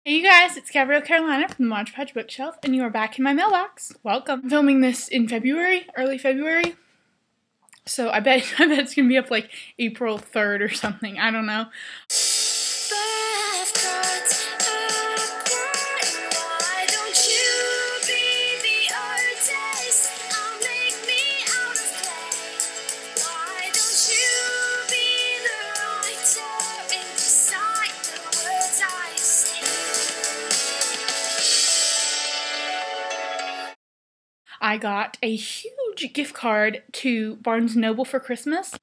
Hey you guys, it's Gabrielle Carolina from the Mod Podge Bookshelf, and you are back in my mailbox. Welcome. I'm filming this in February, early February, so I bet it's gonna be up like April 3rd or something. I don't know. I got a huge gift card to Barnes & Noble for Christmas.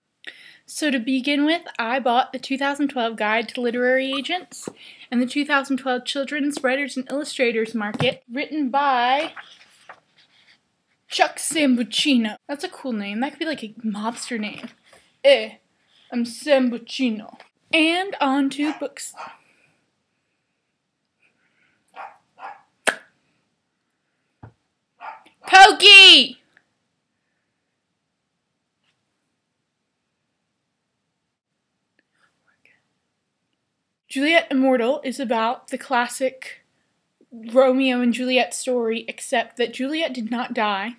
So to begin with, I bought the 2012 Guide to Literary Agents and the 2012 Children's Writers and Illustrators Market, written by Chuck Sambucino. That's a cool name. That could be like a mobster name. I'm Sambucino. And on to books. Pokey! Juliet Immortal is about the classic Romeo and Juliet story, except that Juliet did not die.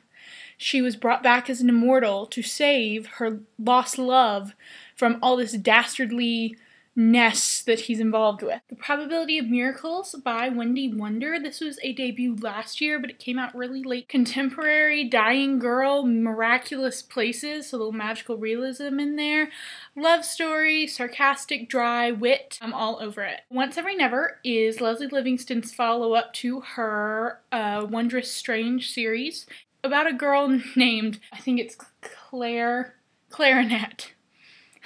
She was brought back as an immortal to save her lost love from all this dastardly ness that he's involved with. The Probability of Miracles by Wendy Wonder. This was a debut last year, but it came out really late. Contemporary, dying girl, miraculous places, so a little magical realism in there. Love story, sarcastic, dry wit. I'm all over it. Once Every Never is Leslie Livingston's follow-up to her Wondrous Strange series about a girl named, I think it's Clarinet.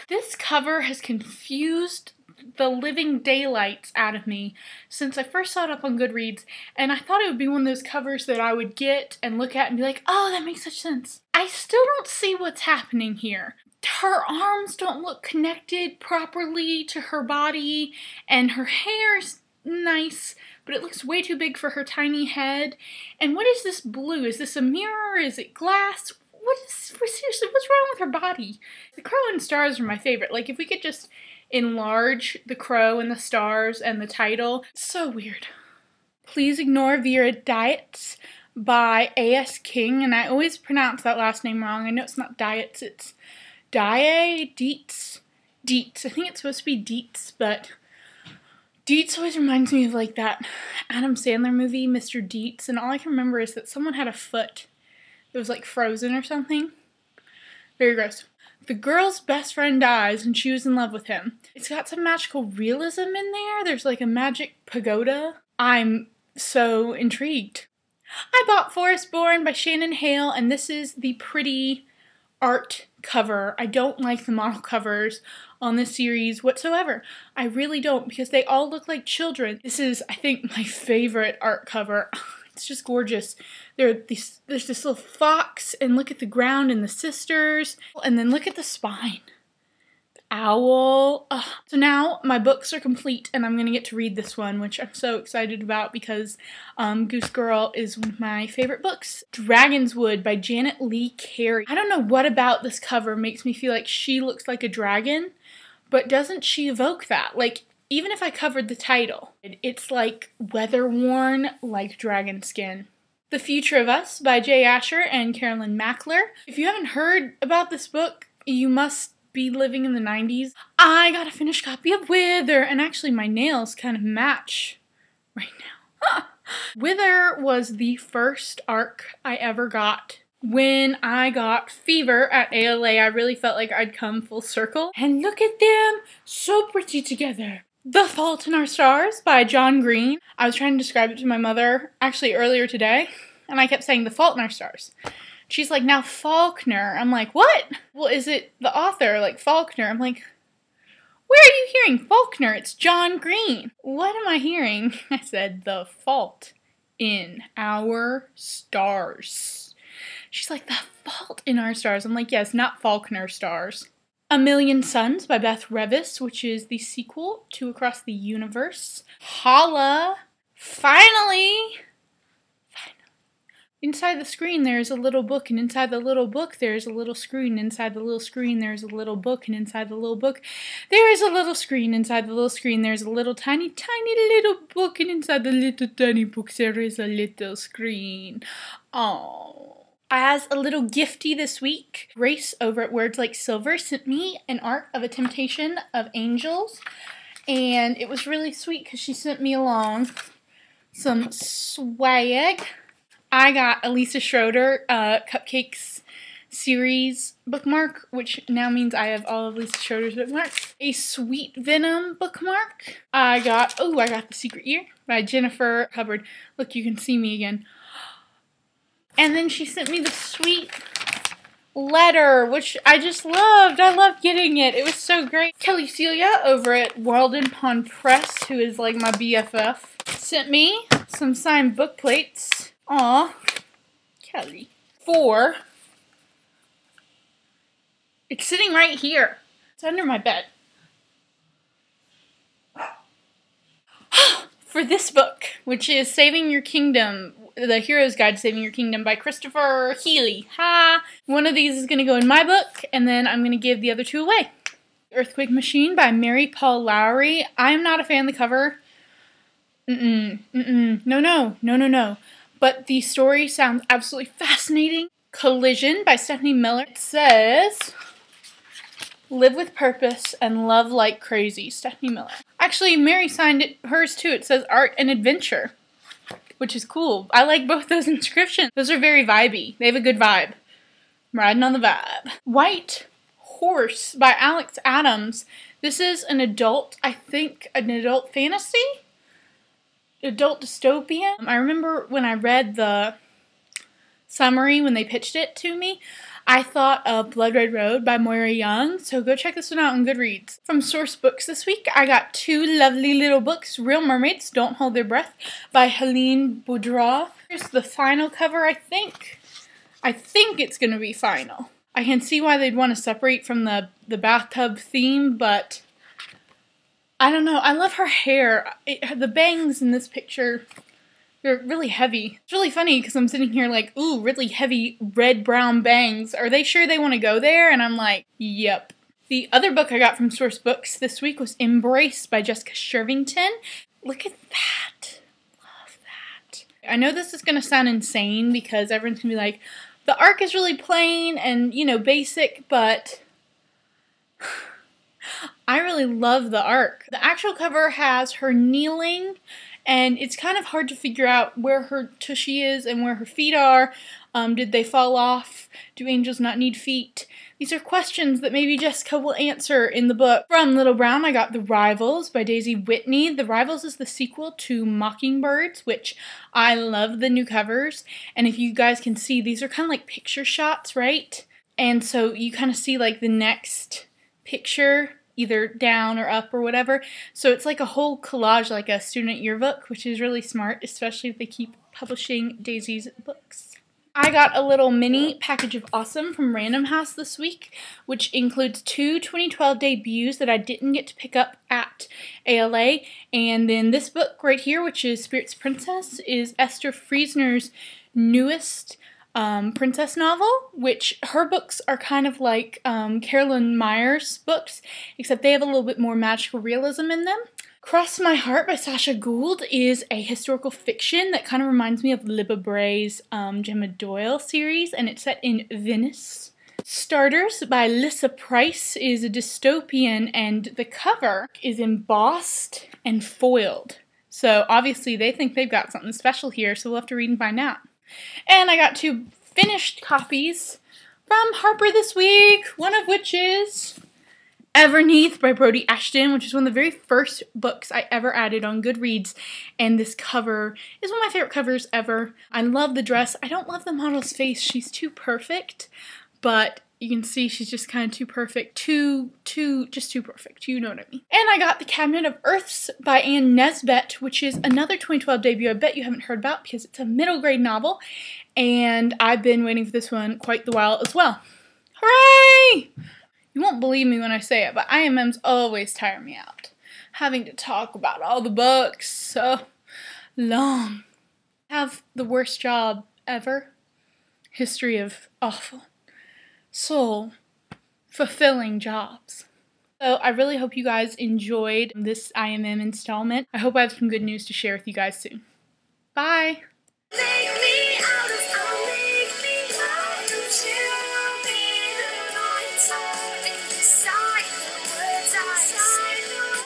This cover has confused the living daylights out of me since I first saw it up on Goodreads, and I thought it would be one of those covers that I would get and look at and be like, oh, that makes such sense. I still don't see what's happening here. Her arms don't look connected properly to her body, and her hair's nice, but it looks way too big for her tiny head. And what is this blue? Is this a mirror? Is it glass? Seriously, what's wrong with her body? The crow and stars are my favorite. Like, if we could just enlarge the crow and the stars and the title. So weird. Please Ignore Vera Dietz by A.S. King, and I always pronounce that last name wrong. I know it's not Dietz, it's Dietz. I think it's supposed to be Dietz, but Dietz always reminds me of like that Adam Sandler movie, Mr. Dietz, and all I can remember is that someone had a foot. It was like frozen or something. Very gross. The girl's best friend dies and she was in love with him. It's got some magical realism in there. There's like a magic pagoda. I'm so intrigued. I bought Forest Born by Shannon Hale, and this is the pretty art cover. I don't like the model covers on this series whatsoever. I really don't, because they all look like children. This is, I think, my favorite art cover. It's just gorgeous. There's this little fox, and look at the ground and the sisters, and then look at the spine. The owl. Ugh. So now my books are complete, and I'm going to get to read this one, which I'm so excited about because Goose Girl is one of my favorite books. Dragonswood by Janet Lee Carey. I don't know what about this cover makes me feel like she looks like a dragon, but doesn't she evoke that? Like, even if I covered the title, it's like weather-worn, like dragon skin. The Future of Us by Jay Asher and Carolyn Mackler. If you haven't heard about this book, you must be living in the 90s. I got a finished copy of Wither, and actually my nails kind of match right now. Wither was the first arc I ever got. When I got Fever at ALA, I really felt like I'd come full circle. And look at them, so pretty together. The Fault in Our Stars by John Green. I was trying to describe it to my mother actually earlier today, and I kept saying The Fault in Our Stars. She's like, now Faulkner. I'm like, what? Well, is it the author, like Faulkner? I'm like, where are you hearing Faulkner? It's John Green. What am I hearing? I said, The Fault in Our Stars. She's like, The Fault in Our Stars. I'm like, yes, not Faulkner Stars. A Million Suns by Beth Revis, which is the sequel to Across the Universe. Holla! Finally! Inside the screen there is a little book, and inside the little book there is a little screen. Inside the little screen there is a little book, and inside the little book there is a little screen. Inside the little screen there is a little tiny, tiny little book, and inside the little tiny book there is a little screen. Oh. As a little gifty this week, Grace over at Words Like Silver sent me an art of a Temptation of Angels, and it was really sweet because she sent me along some swag. I got Elisa Schroeder Cupcakes series bookmark, which now means I have all of Lisa Schroeder's bookmarks. A Sweet Venom bookmark. I got The Secret Year by Jennifer Hubbard. Look, you can see me again. And then she sent me the sweet letter, which I just loved. I loved getting it. It was so great. Kelly Celia over at Walden Pond Press, who is like my BFF, sent me some signed book plates. Aw, Kelly. It's sitting right here. It's under my bed. For this book, which is Saving Your Kingdom, The Hero's Guide to Saving Your Kingdom by Christopher Healy. Ha! One of these is going to go in my book, and then I'm going to give the other two away. Earthquake Machine by Mary Paul Lowry. I am not a fan of the cover. No. But the story sounds absolutely fascinating. Collision by Stephanie Miller. It says, live with purpose and love like crazy. Stephanie Miller. Actually, Mary signed hers too. It says art and adventure, which is cool. I like both those inscriptions. Those are very vibey. They have a good vibe. I'm riding on the vibe. White Horse by Alex Adams. This is an adult, I think, an adult fantasy? Adult dystopian. I remember when I read the summary when they pitched it to me, I thought of Blood Red Road by Moira Young, so go check this one out on Goodreads. From Source Books this week, I got two lovely little books, Real Mermaids, Don't Hold Their Breath by Helene Boudreau. Here's the final cover, I think. I think it's going to be final. I can see why they'd want to separate from the bathtub theme, but I don't know. I love her hair. The bangs in this picture, they're really heavy. It's really funny because I'm sitting here like, ooh, really heavy red-brown bangs. Are they sure they want to go there? And I'm like, yep. The other book I got from Source Books this week was Embrace by Jessica Shervington. Look at that. Love that. I know this is going to sound insane because everyone's going to be like, the arc is really plain and, you know, basic, but I really love the arc. The actual cover has her kneeling, and it's kind of hard to figure out where her tushy is and where her feet are. Did they fall off? Do angels not need feet? These are questions that maybe Jessica will answer in the book. From Little Brown, I got The Rivals by Daisy Whitney. The Rivals is the sequel to Mockingbirds, which I love the new covers. And if you guys can see, these are kind of like picture shots, right? And so you kind of see like the next picture, either down or up or whatever. So it's like a whole collage, like a student yearbook, which is really smart, especially if they keep publishing Daisy's books. I got a little mini package of awesome from Random House this week, which includes two 2012 debuts that I didn't get to pick up at ALA. And then this book right here, which is Spirit's Princess, is Esther Friesner's newest princess novel, which her books are kind of like Carolyn Meyer's books, except they have a little bit more magical realism in them. Cross My Heart by Sasha Gould is a historical fiction that kind of reminds me of Libba Bray's Gemma Doyle series, and it's set in Venice. Starters by Lissa Price is a dystopian, and the cover is embossed and foiled. So obviously they think they've got something special here, so we'll have to read and find out. And I got two finished copies from Harper this week, one of which is Everneath by Brody Ashton, which is one of the very first books I ever added on Goodreads, and this cover is one of my favorite covers ever. I love the dress. I don't love the model's face. She's too perfect, but you can see she's just kind of too perfect. Just too perfect. You know what I mean. And I got The Cabinet of Earths by Ann Nesbet, which is another 2012 debut I bet you haven't heard about because it's a middle grade novel, and I've been waiting for this one quite the while as well. Hooray! You won't believe me when I say it, but IMMs always tire me out. Having to talk about all the books so long. I have the worst job ever. History of awful, soul-fulfilling jobs. So I really hope you guys enjoyed this IMM installment. I hope I have some good news to share with you guys soon. Bye!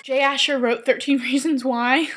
Jay Asher wrote 13 Reasons Why.